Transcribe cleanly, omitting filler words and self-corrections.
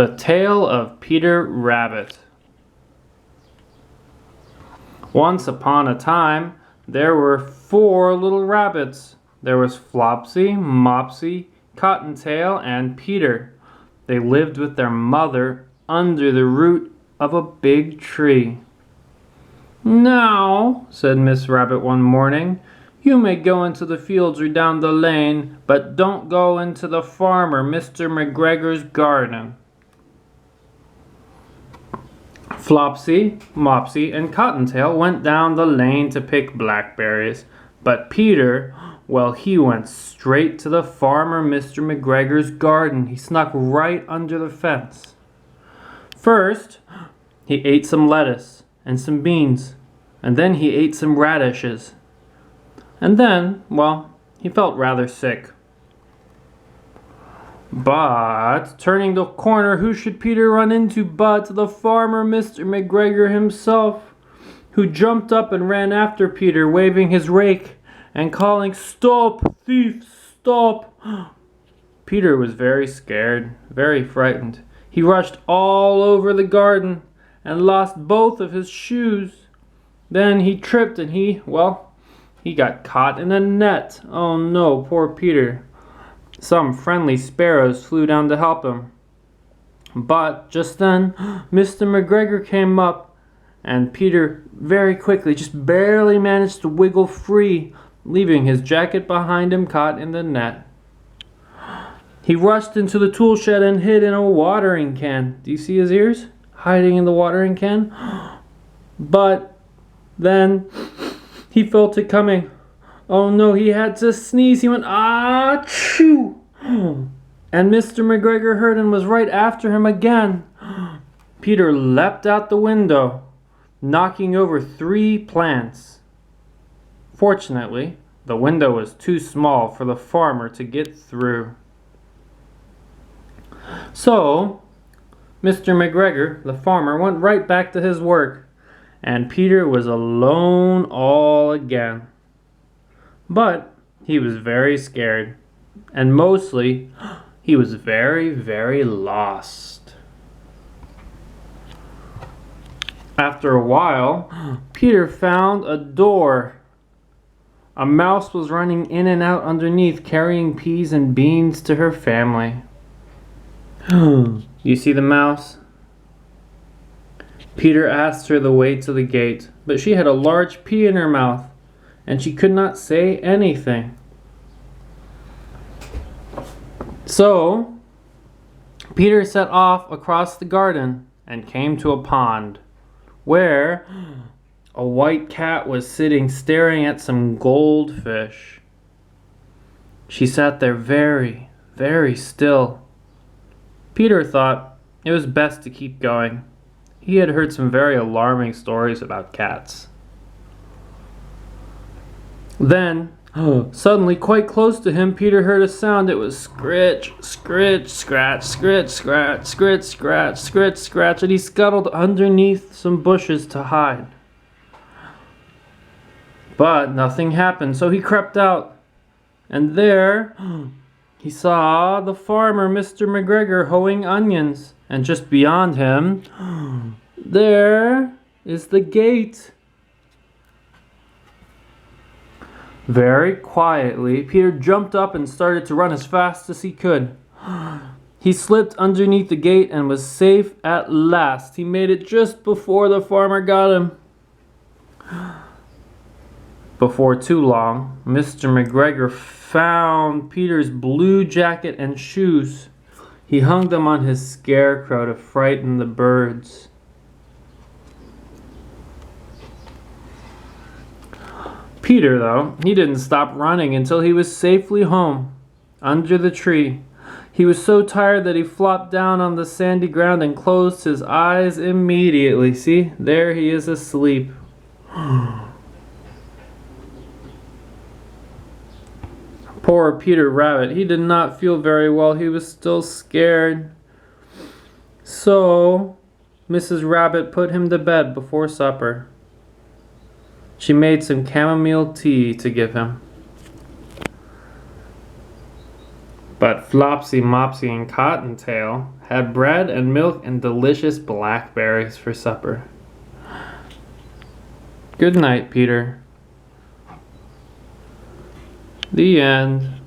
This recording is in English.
The Tale of Peter Rabbit. Once upon a time, there were 4 little rabbits. There was Flopsy, Mopsy, Cottontail, and Peter. They lived with their mother under the root of a big tree. "Now," said Miss Rabbit one morning, "you may go into the fields or down the lane, but don't go into the farmer, Mr. McGregor's garden." Flopsy, Mopsy, and Cottontail went down the lane to pick blackberries, but Peter, well, he went straight to the farmer, Mr. McGregor's garden. He snuck right under the fence. First, he ate some lettuce and some beans, and then he ate some radishes. And then, well, he felt rather sick. But, turning the corner, who should Peter run into but the farmer, Mr. McGregor himself, who jumped up and ran after Peter, waving his rake and calling, "Stop, thief, stop!" Peter was very scared, very frightened. He rushed all over the garden and lost both of his shoes. Then he tripped and he got caught in a net. Oh no, poor Peter. Some friendly sparrows flew down to help him. But just then, Mr. McGregor came up, and Peter very quickly just barely managed to wiggle free, leaving his jacket behind him caught in the net. He rushed into the tool shed and hid in a watering can. Do you see his ears? Hiding in the watering can. But then he felt it coming. Oh no, he had to sneeze. He went, "Achoo!" And Mr. McGregor heard and was right after him again. Peter leapt out the window, knocking over 3 plants. Fortunately, the window was too small for the farmer to get through. So, Mr. McGregor, the farmer, went right back to his work, and Peter was alone all again. But he was very scared, and mostly he was very, very lost. After a while, Peter found a door. A mouse was running in and out underneath, carrying peas and beans to her family. You see the mouse? Peter asked her the way to the gate, but she had a large pea in her mouth, and she could not say anything. So, Peter set off across the garden and came to a pond, where a white cat was sitting staring at some goldfish. She sat there very, very still. Peter thought it was best to keep going. He had heard some very alarming stories about cats. Then, suddenly, quite close to him, Peter heard a sound. It was scritch, scritch, scratch, scritch, scratch, scritch, scratch, scritch, scratch, and he scuttled underneath some bushes to hide. But nothing happened, so he crept out, and there he saw the farmer, Mr. McGregor, hoeing onions, and just beyond him, there is the gate. Very quietly, Peter jumped up and started to run as fast as he could. He slipped underneath the gate and was safe at last. He made it just before the farmer got him. Before too long, Mr. McGregor found Peter's blue jacket and shoes. He hung them on his scarecrow to frighten the birds. Peter, though, he didn't stop running until he was safely home, under the tree. He was so tired that he flopped down on the sandy ground and closed his eyes immediately. See, there he is asleep. Poor Peter Rabbit, he did not feel very well. He was still scared. So, Mrs. Rabbit put him to bed before supper. She made some chamomile tea to give him. But Flopsy, Mopsy, and Cottontail had bread and milk and delicious blackberries for supper. Good night, Peter. The end.